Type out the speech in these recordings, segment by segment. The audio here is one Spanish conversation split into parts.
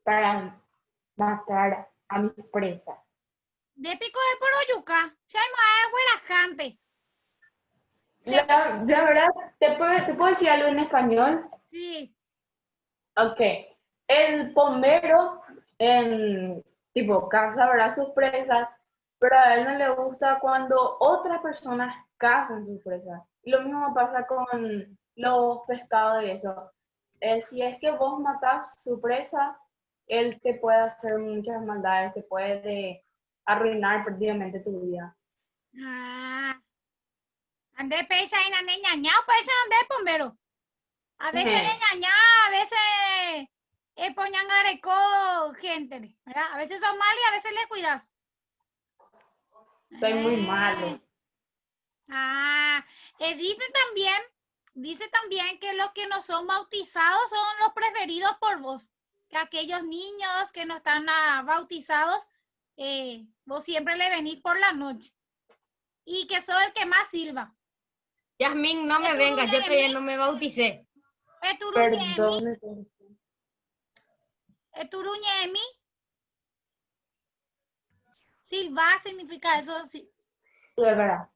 para matar a mi presa. De pico de poroyuca. Ya es relajante. La verdad, ¿te puedo decir algo en español? Sí. Ok. El bombero en tipo caza, ¿verdad? Sus presas, pero a él no le gusta cuando otras personas cazan sus presas. Y lo mismo pasa con los pescados y eso. Si es que vos matás su presa, él te puede hacer muchas maldades, te puede arruinar prácticamente tu vida. Ah. Andé pesa y ande ñañao, pesa ande bombero. A veces de ñaña, a veces poñan areco gente, ¿verdad? A veces son mal y a veces le cuidas. Estoy muy malo. Ah, dice también que los que no son bautizados son los preferidos por vos. Que aquellos niños que no están bautizados, vos siempre le venís por la noche. Y que sos el que más silba. Yasmín, no me vengas, yo todavía no me bauticé. Perdón. Eturuñemi. Silba significa eso. Sí. De verdad.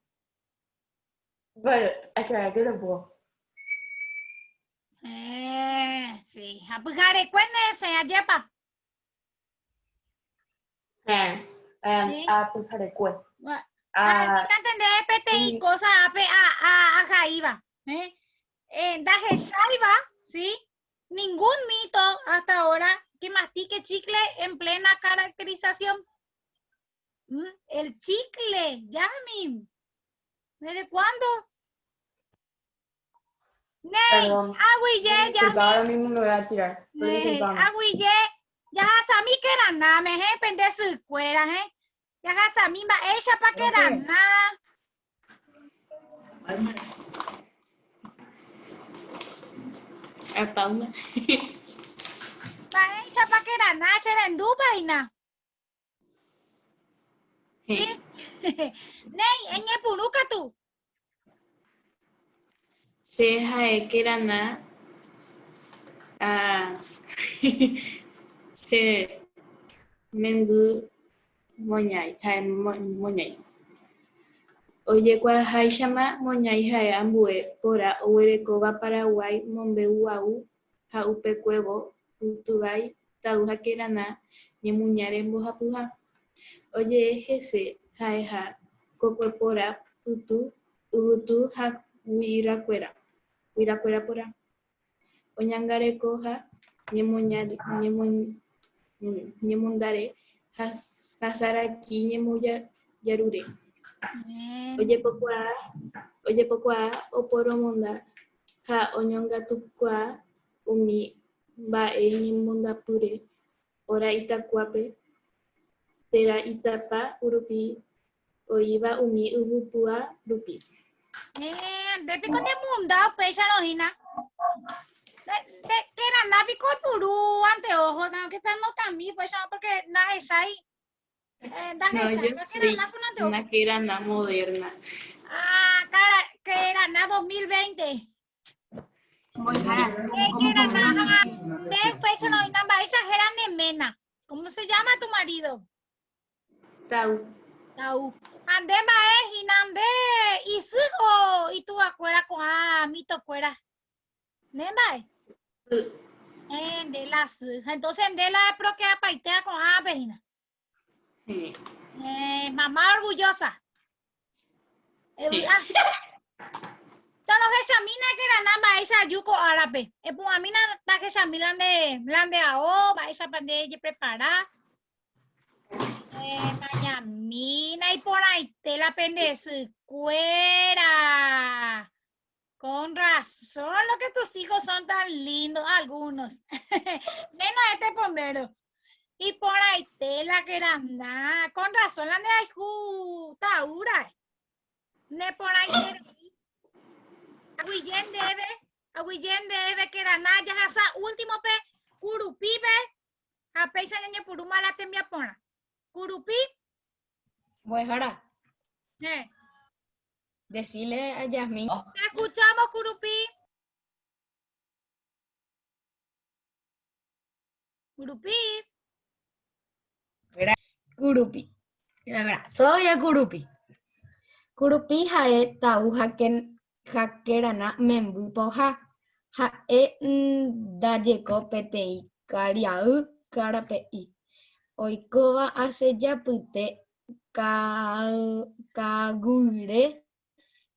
Pero, espera, que lo puedo. Sí. Apujare, cuéntese, ayepa. Apujarecue. Ahorita entender PTI cosa a Jaiba. Daje Shaiba, ¿sí? Ningún mito hasta ahora que mastique chicle en plena caracterización. El chicle, Yamin. ¿Desde cuándo? Ney, Aguille, Yamin. Ahora Yamin. mismo me voy a tirar. Ney, Aguille, ya sami que era nada, me pende su cuera, ya sami va ella pa que era nada. Paula. Va ella pa que era nada, será en duba y nada. Ney, eñe puruca tú. Se jae que era nada. Se mengu moñay, jae moñay. Oye, cuál hay llama moñay jae ambue pora oerecoba Paraguay mombeuau ja upe cuevo utubay tauja que era nada ni muñares mojapuja. Oye, ese jaeja cocuepora putu utu ha huiracuera pora oñangarekoja ñemundare hasaraki ñemuyarure. Oye pokua oporomonda ha oñongatukua umi mba'e ñemondapyre ora itakuápe térã itapa rupi oĩva umi yvupua rupi. Depi con munda, pues ya no hina. Que era navi con puru anteojos, no que están no también, pues ya porque nada es ahí. No, yo soy una que era una moderna. Cara, que era nada 2020. Que era nada de pecho no hina, esa era nemena. ¿Cómo se llama tu marido? Tau. Andema es hinande y sigo y tú acuerdas con mi tocuera. Nema de las entonces de la pro que apaitea con vecina. Mamá orgullosa. Entonces Shamina que era nada esa yuko árabe. Pues a mí nada que Shamina de ao, va esa pande preparar. Mañamina y por ahí te la pendes cuera. Con razón, lo que tus hijos son tan lindos, algunos. Menos este bombero. Y por ahí te la que era nada. Con razón, la de ahí taura. Ne por ahí te. Aguillén debe que era nada. Ya esa último pe. Curupibe. A peisa ñaña puruma la tembia pona. Curupi. Bueno, decirle a Yasmín. Te escuchamos, Curupi. Curupi. Curupi. Soy el curupi. Curupi jae tau jakerana membu poja. Jae ndajeko peteĩ karia'y karape'i. Oikóva asejapyte ka'aguýre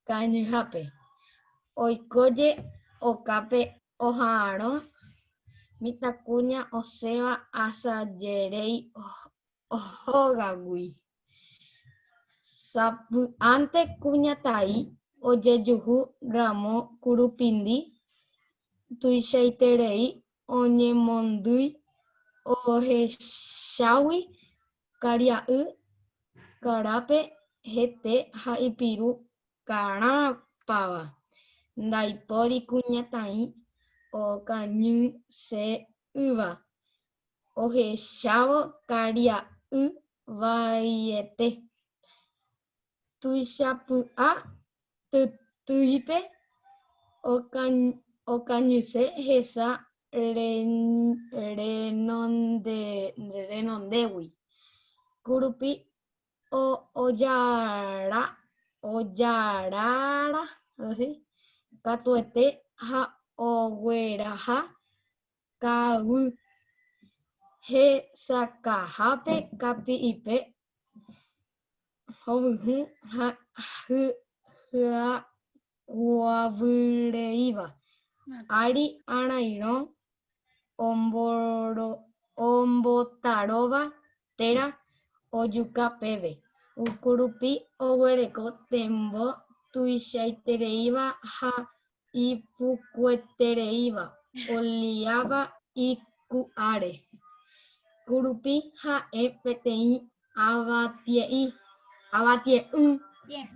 kañyhápe. Oikóje okápe oha'ãrõ mitãkuña osẽva asajeréi hógagui. Sapy'ánte kuñataĩ ojejuhu ramo kurupindi tuichaiterei oñemondýi ohechágui karia'y karápe hete ha ipiru karãpáva. Ndaipóri kuñataĩ okañyse'ỹva ohechávo karia'y vaiete. Tuichapy'a tytýipe okañyse hesa renondégui. Kurupi ojarára katuete ha ogueraha ka'aguy hesakahápe kapi'ipe hovyũ ha hyakuãvyreíva. Ári arairõ ombotaróva téra ojuka péve. Kurupi oguereko tembo tuichaitereíva ha ipukuetereíva oliáva iku'áre. Kurupi ha'e peteĩ avatie'ỹ. Bien.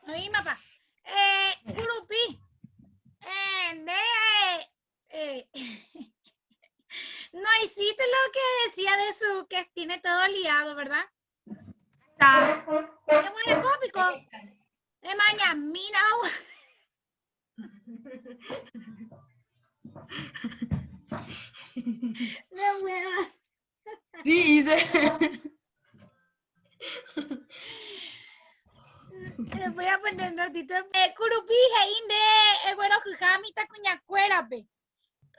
Oí, papá. Curupi. No hiciste lo que decía de su que tiene todo liado, ¿verdad? Es muy cómico. Es mañana. Sí, hice. Les voy a poner notito. Curupi, heinde, bueno, jujamita cuñacuérape.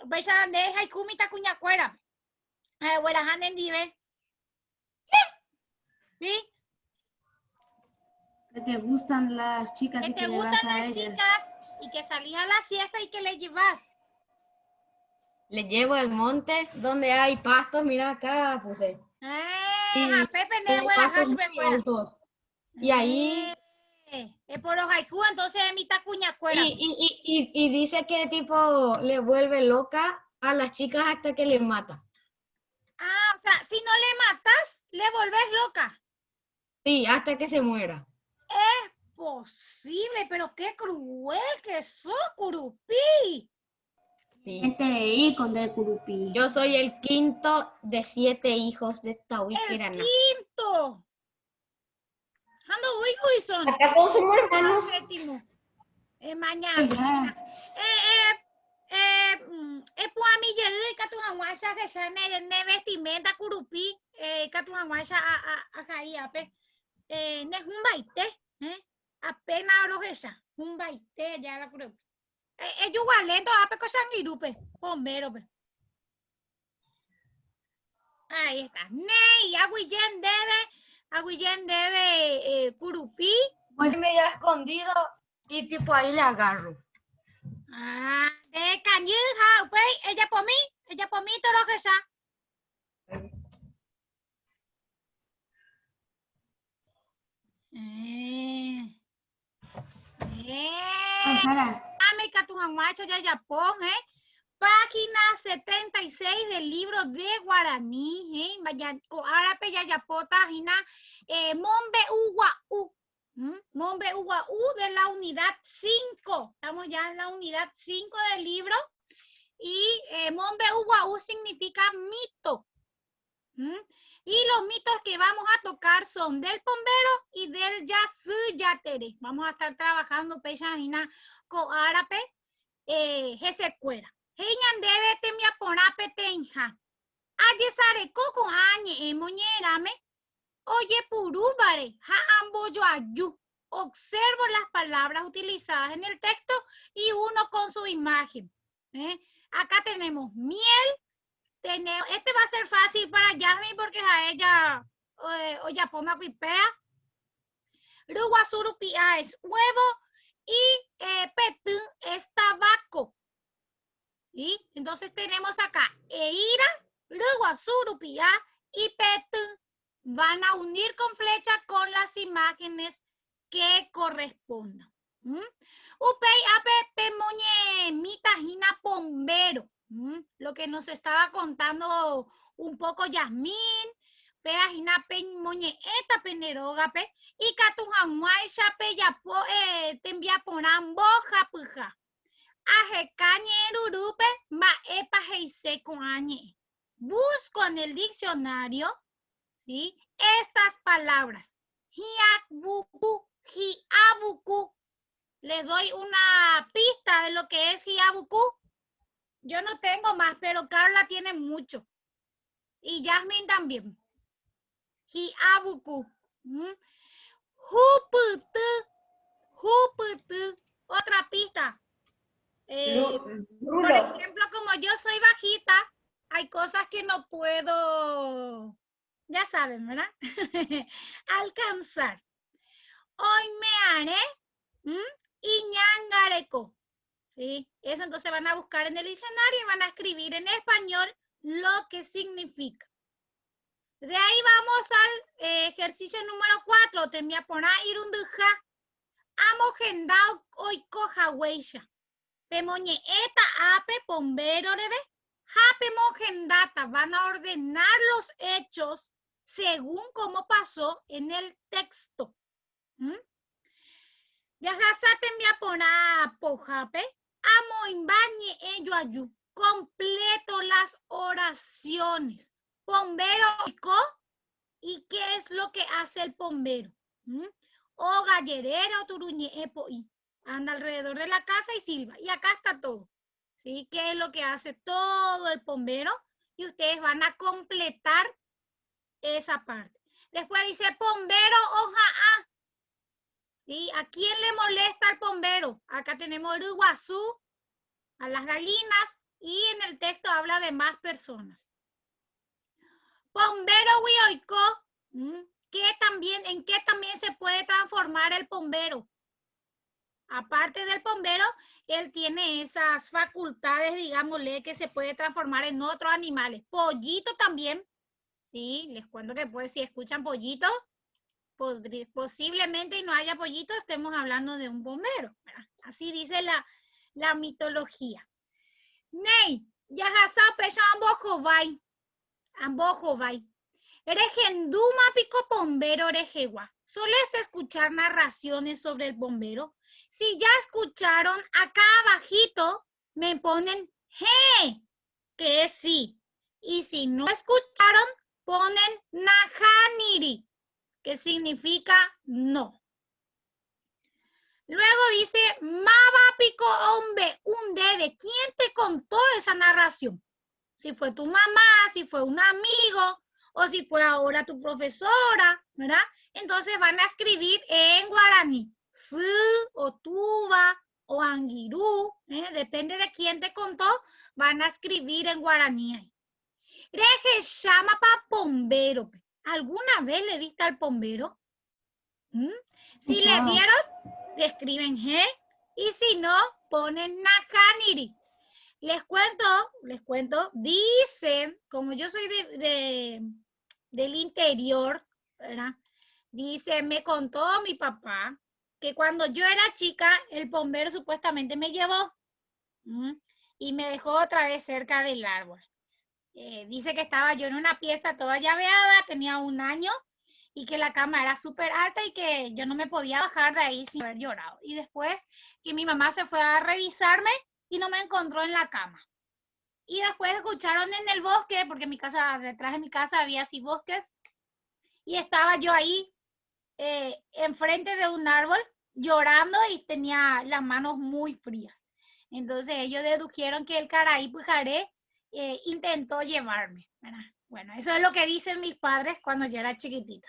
Paisarande, haikumita cuñacuérape. Bueno, hanendive. ¿Sí? Que te gustan las chicas Que y te que le vas gustan a las ellas. chicas y que salís a la siesta y que le llevas. Le llevo al monte donde hay pastos, mira acá puse. A Pepe Hay ne buena pastos muy hashbecuera. altos. Y ahí Por los haiku, entonces es mitad cuñacuera. y dice que tipo le vuelve loca a las chicas hasta que les mata. Ah, o sea, si no le matas, le volvés loca. Sí, hasta que se muera. Posible, pero qué cruel que sos, Curupi. Sí. Entereí con de curupi. Yo soy el quinto de 7 hijos de El Tahuiquirana. quinto. Ando son. Acá todos somos hermanos. Séptimo. Mañana. Puami yele katuhanguasha que ya ne vestimenta Curupi. Katuhanguasha a jaiape. Ne humbaite. Apenas orojecha. Humbaite ya la Curupi. Ellos lento ape cosangirupe. Bombero. Ahí está. Ney, Aguillén debe Curupi. Pues me he escondido y tipo ahí le agarro. Ah, de cañija, pues, ella por mí todo que sea. América tu jamacho ya pon, Página 76 del libro de guaraní, árabe yayapota, Mombe Uguaú. Mombe Uguaú de la unidad 5. Estamos ya en la unidad 5 del libro. Y Mombe Uguaú significa mito. Y los mitos que vamos a tocar son del pombero y del yatere. Vamos a estar trabajando pechajina con árabe, ese cuera. Heyan debe temia porape tenja. Aye sare coco añe moñerame. Oye purúbare, ja amboyo ayu. Observo las palabras utilizadas en el texto y uno con su imagen. Acá tenemos miel. Este va a ser fácil para Yasmin porque a ella oya poma cuipea. Ruguazurupia es huevo y petún es tabaco. ¿Sí? Entonces tenemos acá eira, ruguazurupia y petún. Van a unir con flecha con las imágenes que correspondan. Upei ape moñe mitajina pombero. Lo que nos estaba contando un poco Yasmin. Peajina pen moñe eta penerogape y catujamuay chape ya te envía por amboja puja. Aje cañerurupe ma epa heise coañe. Busco en el diccionario, ¿sí?, estas palabras. Hiabuku, hiabuku. Les doy una pista de lo que es hiabuku. Yo no tengo más, pero Carla tiene mucho. Y Yasmin también. Hiabuku. Huputu. Otra pista. Por ejemplo, como yo soy bajita, hay cosas que no puedo, ya saben, ¿verdad? Alcanzar. Hoy me haré y ñangareco. ¿Sí? Eso entonces van a buscar en el diccionario y van a escribir en español lo que significa. De ahí vamos al ejercicio número 4. Te me apona irunduja. Amogendao oiko haweisha. Pemoñe eta ape pombero debe. Jape mogendata. Van a ordenar los hechos según cómo pasó en el texto. Yajasate me apona pojape. Amo imbañe ello ayu. Completo las oraciones. Pombero ¿y qué es lo que hace el pombero? O gallerero turuñe epoí. Anda alrededor de la casa y silba. Y acá está todo. ¿Sí? ¿Qué es lo que hace todo el pombero? Y ustedes van a completar esa parte. Después dice pombero hoja a. ¿Sí? ¿A quién le molesta el pombero? Acá tenemos uruguazú, a las gallinas, y en el texto habla de más personas. Pombero huioico, ¿en qué también se puede transformar el pombero? Aparte del pombero, él tiene esas facultades, digámosle, que se puede transformar en otros animales. Pollito también, sí, les cuento que pues si escuchan pollito, posiblemente y no haya pollito, estemos hablando de un bombero. Así dice la mitología. Ney, yajasa pecha ambojovai. Eregenduma pico bombero orejewa. ¿Sueles escuchar narraciones sobre el bombero? Si ya escucharon, acá abajito me ponen he, que es sí. Y si no escucharon, ponen najaniri, que significa no. Luego dice, maba pico hombre, un debe. ¿Quién te contó esa narración? Si fue tu mamá, si fue un amigo, o si fue ahora tu profesora, ¿verdad? Entonces van a escribir en guaraní. Su, o tuba, o angirú, depende de quién te contó, van a escribir en guaraní. Reje llama pa pombero. ¿Alguna vez le viste al pombero? Si le vieron, le escriben G, y si no, ponen najaniri. Les cuento, dicen, como yo soy del interior, ¿verdad? Dice, me contó mi papá que cuando yo era chica, el bombero supuestamente me llevó y me dejó otra vez cerca del árbol. Dice que estaba yo en una pieza toda llaveada, tenía 1 año, y que la cama era súper alta y que yo no me podía bajar de ahí sin haber llorado. Y después que mi mamá se fue a revisarme y no me encontró en la cama. Y después escucharon en el bosque, porque detrás de mi casa había así bosques, y estaba yo ahí enfrente de un árbol llorando y tenía las manos muy frías. Entonces ellos dedujeron que el Caraí Pujaré intentó llevarme, ¿verdad? Bueno, eso es lo que dicen mis padres cuando yo era chiquitita.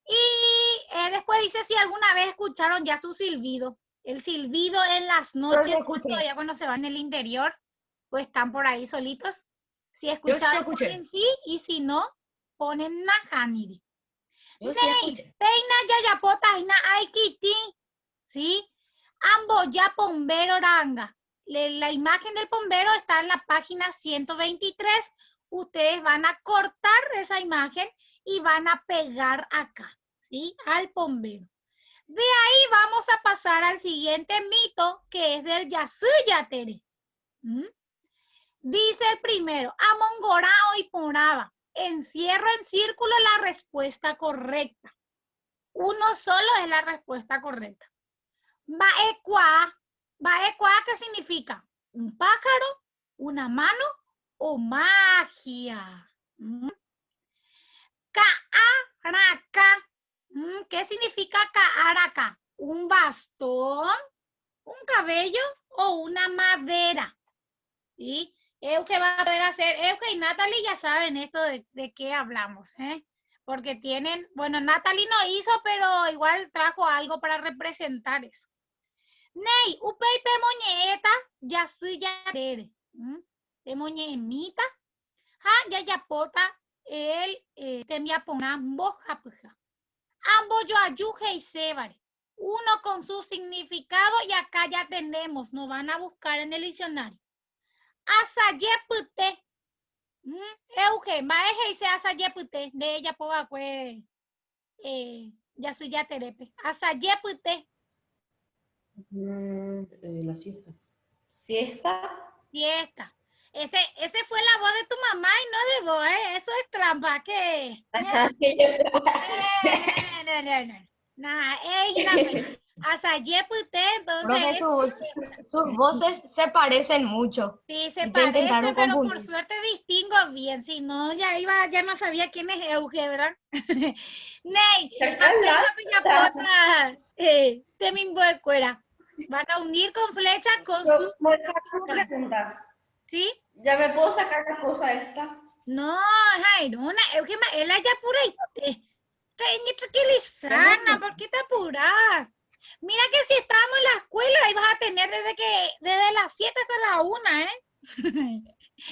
Y después dice si alguna vez escucharon ya su silbido. El silbido en las noches, todavía cuando se van en el interior, pues están por ahí solitos. Si escucharon, ponen sí, y si no, ponen najaniri. Peina yayapota ina aikiti, ¿sí? Ambos ya bombero ranga. La imagen del bombero está en la página 123. Ustedes van a cortar esa imagen y van a pegar acá, ¿sí? Al bombero. De ahí vamos a pasar al siguiente mito, que es del Yasuyatere. Dice el primero, Amongorao y Poraba. Encierro en círculo la respuesta correcta. Uno solo es la respuesta correcta. Baekwa. Baekwa, ¿qué significa? ¿Un pájaro? ¿Una mano? ¿O magia? Kaaraka. ¿Qué significa kaaraka? ¿Un bastón? ¿Un cabello? ¿O una madera? ¿Sí? Euge va a poder hacer, Euge y Natalie ya saben esto de qué hablamos, ¿eh? Porque tienen, bueno, Natalie no hizo, pero igual trajo algo para representar eso. Ney, upei pemoñeeta, ya soy ya tere. Pemoñemita, ya ya pota, el temia pona moja puja. Ambos yo ayuje y sebare. Uno con su significado y acá ya tenemos, nos van a buscar en el diccionario. Asayepute. Euge, maeje y se asayepute. De ella poba pues ya soy ya terepe. Asayepute. La siesta. ¿Siesta? Siesta. Ese fue la voz de tu mamá y no de vos, ¿eh? Eso es trampa, ¿qué? No. Nada, Asayepute, entonces... sus voces se parecen mucho. Sí, se parecen, pero por suerte distingo bien. Si no, ya no sabía quién es Euge, ¿verdad? Ney, te me cuera. Van a unir con flecha con sus... Una pregunta. ¿Sí? ¿Ya me puedo sacar la cosa esta? No, Jairona, Euge, él ya pura tranquilizana, ¿por qué te apuras? Mira que si estamos en la escuela, ahí vas a tener desde las 7 hasta la 1, ¿eh?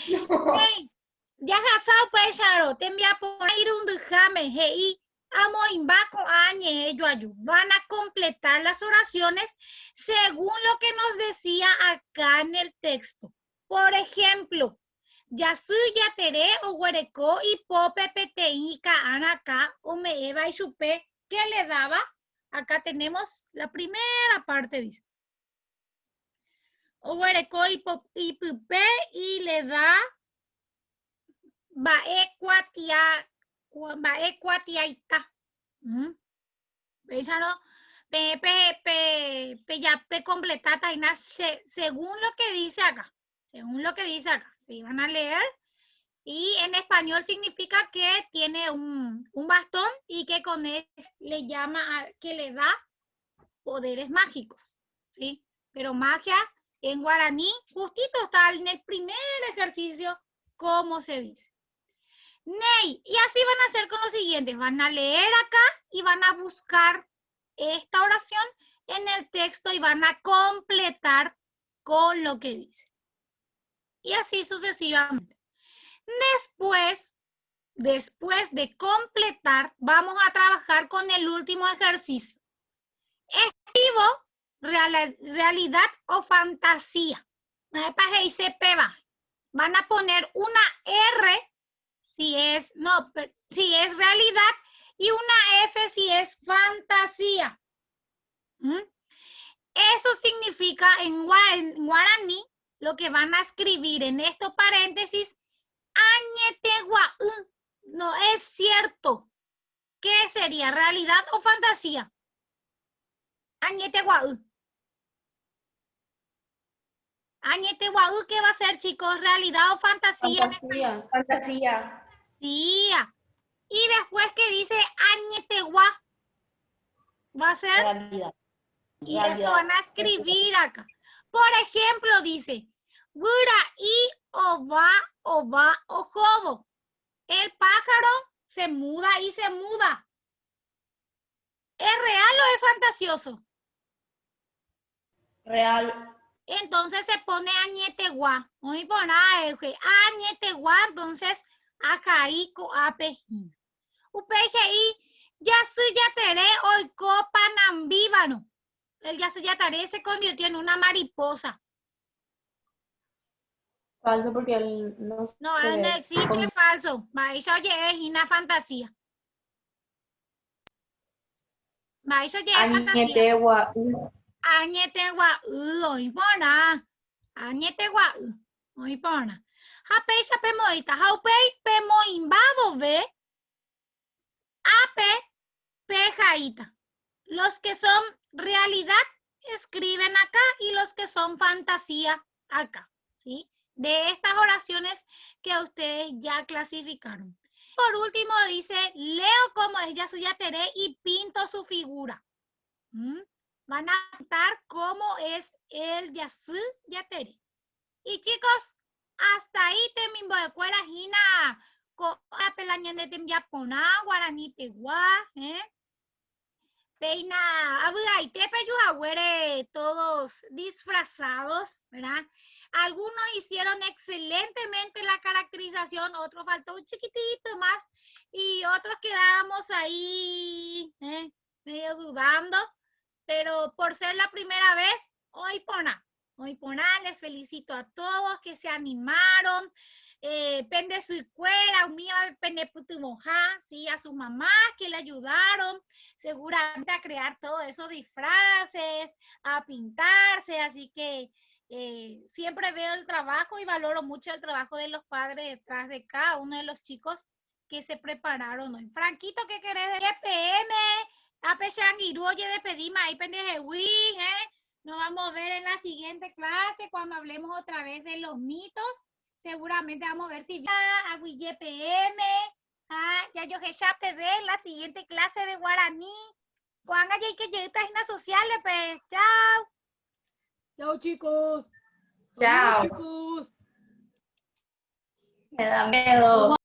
No. Hey, ya gasado pues, Charo, te envía por ir un dujame, hey, amo imbaco añe, ello ayu. Van a completar las oraciones según lo que nos decía acá en el texto. Por ejemplo, Yasu yatere o huereco y pope peteica anaka o me eva y chupe, ¿qué le daba? Acá tenemos la primera parte, dice. O huereco y pupe y le da baecuatiaita. ¿Veis, no? Ya completata y según lo que dice acá. Según lo que dice acá. Se van a leer. Y en español significa que tiene un bastón y que con él le llama, que le da poderes mágicos, ¿sí? Pero magia en guaraní, justito está en el primer ejercicio, ¿cómo se dice? Ney, y así van a hacer con los siguientes, van a leer acá y van a buscar esta oración en el texto y van a completar con lo que dice. Y así sucesivamente. Después de completar, vamos a trabajar con el último ejercicio. Escribo realidad o fantasía. Van a poner una R si es realidad y una F si es fantasía. Eso significa en guaraní, lo que van a escribir en estos paréntesis, no es cierto. ¿Qué sería? ¿Realidad o fantasía? ¿Qué va a ser, chicos? ¿Realidad o fantasía? Fantasía. Fantasía. Fantasía. Y después que dice añetegua, va a ser realidad. Y esto van a escribir acá. Por ejemplo, dice, Gura y ova, ojobo. El pájaro se muda y se muda. ¿Es real o es fantasioso? Real. Entonces se pone añetegua. Muy buena, añetegua, entonces ajarico ape. UPGI, yasu yatere oiko panambíbano. El yasu yatere se convirtió en una mariposa. Falso porque él no No, se no existe falso. Eso ya es una fantasía. Eso ya es fantasía. Añetegua. Añetegua, oipona. Añetegua, oipona. Japei chapemoita, haupei pemoimbado ve. Ape pejaita. Los que son realidad escriben acá y los que son fantasía acá, ¿sí? De estas oraciones que ustedes ya clasificaron. Por último dice, leo como es yasu yateré y pinto su figura. Van a pintar cómo es el yasu yateré. Y chicos, hasta ahí termino de cuera hina con la pelaña de tembiapona, guaraní pegua, Peina, abugaite peyujahuere, todos disfrazados, ¿verdad? Algunos hicieron excelentemente la caracterización, otros faltó un chiquitito más y otros quedábamos ahí medio dudando, pero por ser la primera vez, hoy pona, les felicito a todos que se animaron. Pende su cuera, mío, pende putumoja, sí, a sus mamás que le ayudaron seguramente a crear todos esos disfraces, a pintarse, así que siempre veo el trabajo y valoro mucho el trabajo de los padres detrás de cada uno de los chicos que se prepararon hoy. Franquito, ¿qué querés de EPM? A Peshangiru, oye, despedimos ahí, pendeje, nos vamos a ver en la siguiente clase cuando hablemos otra vez de los mitos. Seguramente vamos a ver si a YPM. Ya yo que ya te ve en la siguiente clase de guaraní. Cuanga ya que llegué a las sociales, pues. Chao. Chao, chicos. Chao. Adiós, chicos. Me da miedo.